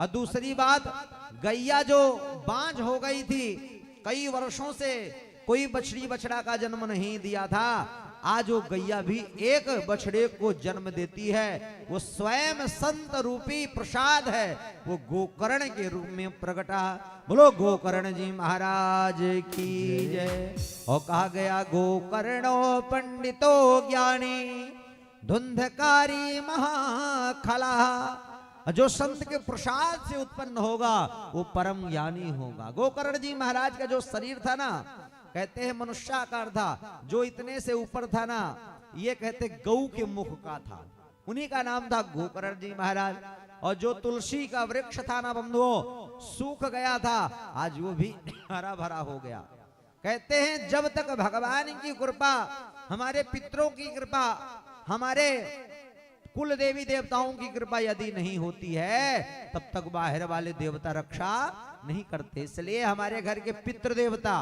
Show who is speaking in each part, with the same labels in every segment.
Speaker 1: और दूसरी बात, गैया जो बांझ हो गई थी, कई वर्षों से कोई बछड़ी बछड़ा का जन्म नहीं दिया था, आज वो गैया भी एक बछड़े को जन्म देती है। वो स्वयं संत रूपी प्रसाद है, वो गोकर्ण के रूप में प्रगटा। बोलो गोकर्ण जी महाराज की जय। और कहा गया गोकर्णो पंडितो ज्ञानी धुंधकारी महाखला। जो संत के प्रसाद से उत्पन्न होगा वो परम ज्ञानी होगा। गोकर्ण जी महाराज का जो शरीर था ना, कहते हैं मनुष्याकार था, जो इतने से ऊपर था ना, ये कहते गऊ के मुख का था, उन्हीं का नाम था गोकर्ण जी महाराज। और जो तुलसी का वृक्ष था ना बंधुओं, सूख गया था, आज वो भी हरा भरा हो गया। कहते हैं जब तक भगवान की कृपा, हमारे पितरों की कृपा, हमारे कुल देवी देवताओं की कृपा यदि नहीं होती है, तब तक बाहर वाले देवता रक्षा नहीं करते। इसलिए हमारे घर के पितृ देवता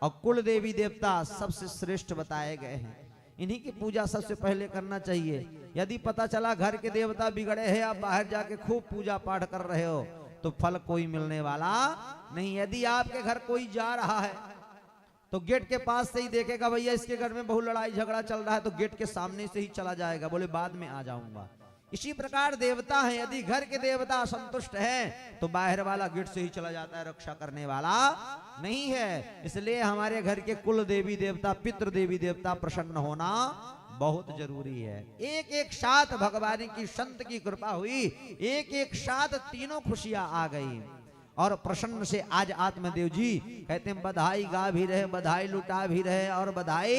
Speaker 1: और कुल देवी देवता सबसे श्रेष्ठ बताए गए हैं। इन्हीं की पूजा सबसे पहले करना चाहिए। यदि पता चला घर के देवता बिगड़े हैं, आप बाहर जाके खूब पूजा पाठ कर रहे हो, तो फल कोई मिलने वाला नहीं। यदि आपके घर कोई जा रहा है तो गेट के पास से ही देखेगा, भैया इसके घर में बहुत लड़ाई झगड़ा चल रहा है, तो गेट के सामने से ही चला जाएगा, बोले बाद में आ जाऊंगा। इसी प्रकार देवता है, यदि घर के देवता असंतुष्ट हैं तो बाहर वाला गेट से ही चला जाता है, रक्षा करने वाला नहीं है। इसलिए हमारे घर के कुल देवी देवता, पितृ देवी देवता प्रसन्न होना बहुत जरूरी है। एक एक साथ भगवान की संत की कृपा हुई, एक एक साथ तीनों खुशियां आ गई। और प्रसन्न से आज आत्मदेव जी कहते हैं बधाई गा भी रहे, बधाई लुटा भी रहे और बधाई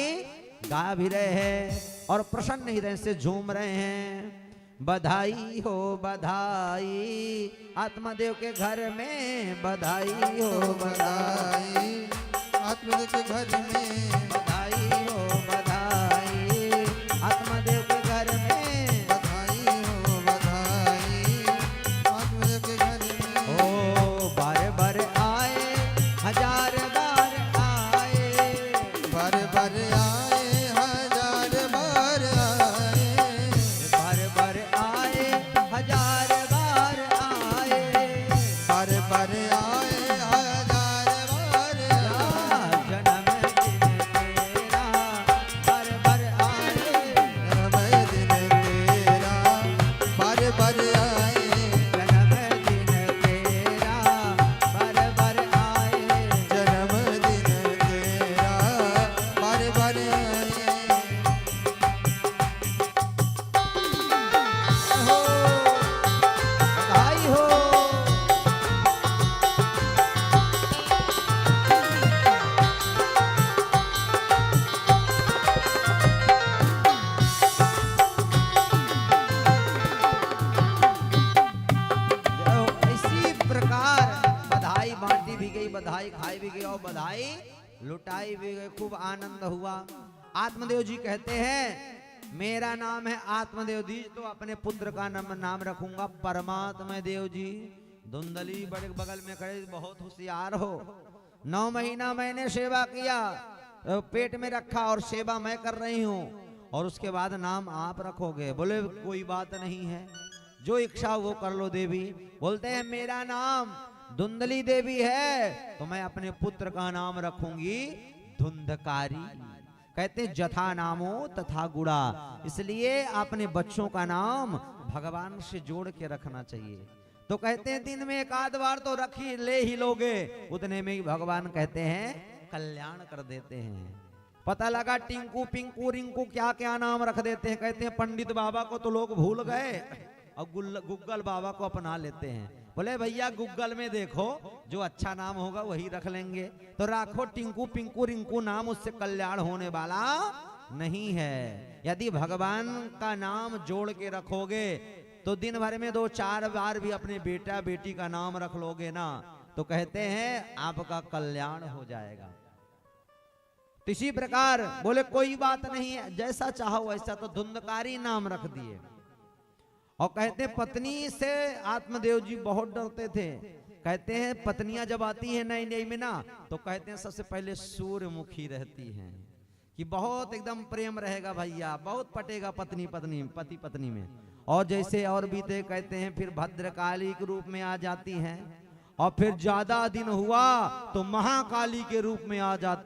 Speaker 1: गा भी रहे हैं, और प्रसन्न हृदय से झूम रहे हैं। बधाई हो बधाई, आत्मदेव के घर में बधाई हो बधाई,
Speaker 2: आत्मदेव के घर में
Speaker 1: बधाई हो बधाई, आत्मदेव के घर में
Speaker 2: बधाई हो बधाई, आत्मदेव के घर में।
Speaker 1: ओ बार बार आए, हजार बार आए,
Speaker 2: बार बार आए, हजार बार आए,
Speaker 1: बार बार आए, हजार बार आए,
Speaker 2: बार बार आए, हजार बार आए।
Speaker 1: जन्मदिन तेरा बार बार आए,
Speaker 2: जन्मदिन तेरा बार बार आए,
Speaker 1: जन्मदिन तेरा बार बार आए।
Speaker 2: जन्मदिन तेरा बार बार आए।
Speaker 1: हो बधाई हो। इसी प्रकार बधाई बांटी भी गई, बधाई खाई भी गई और बधाई लुटाई भी गई। खूब आनंद हुआ। आत्मदेव जी कहते हैं मेरा नाम है आत्मदेव जी, तो अपने पुत्र का नाम रखूंगा परमात्मा देव जी। धुंधली बड़े बगल में खड़े, बहुत होशियार हो, 9 महीना मैंने सेवा किया, पेट में रखा और सेवा मैं कर रही हूँ, और उसके बाद नाम आप रखोगे। बोले कोई बात नहीं है, जो इच्छा वो कर लो देवी। बोलते हैं मेरा नाम धुंधली देवी है, तो मैं अपने पुत्र का नाम रखूंगी धुंधकारी। कहते हैं जथा नामो तथा गुड़ा, इसलिए अपने बच्चों का नाम भगवान से जोड़ के रखना चाहिए। तो कहते हैं दिन में एक आध बार तो रख ही ले ही लोगे, उतने में ही भगवान कहते हैं कल्याण कर देते हैं। पता लगा टिंकू पिंकू रिंकू क्या क्या नाम रख देते हैं। कहते हैं पंडित बाबा को तो लोग भूल गए और गुग्गल बाबा को अपना लेते हैं। बोले भैया गूगल में देखो, जो अच्छा नाम होगा वही रख लेंगे। तो राखो टिंकू पिंकू रिंकू नाम, उससे कल्याण होने वाला नहीं है। यदि भगवान का नाम जोड़ के रखोगे तो दिन भर में 2-4 बार भी अपने बेटा बेटी का नाम रख लोगे ना, तो कहते हैं आपका कल्याण हो जाएगा। तो इसी प्रकार बोले कोई बात नहीं है, जैसा चाहो वैसा। तो धुंधकारी नाम रख दिए। और कहते हैं पत्नी से आत्मदेव जी बहुत डरते थे। कहते हैं पत्नियां जब आती हैं नई नई में ना, तो कहते हैं सबसे पहले सूर्यमुखी रहती हैं, कि बहुत एकदम प्रेम रहेगा भैया, बहुत पटेगा पति पत्नी में। और जैसे और बीते कहते हैं फिर भद्रकाली के रूप में आ जाती हैं, और फिर ज्यादा दिन हुआ तो महाकाली के रूप में आ जाती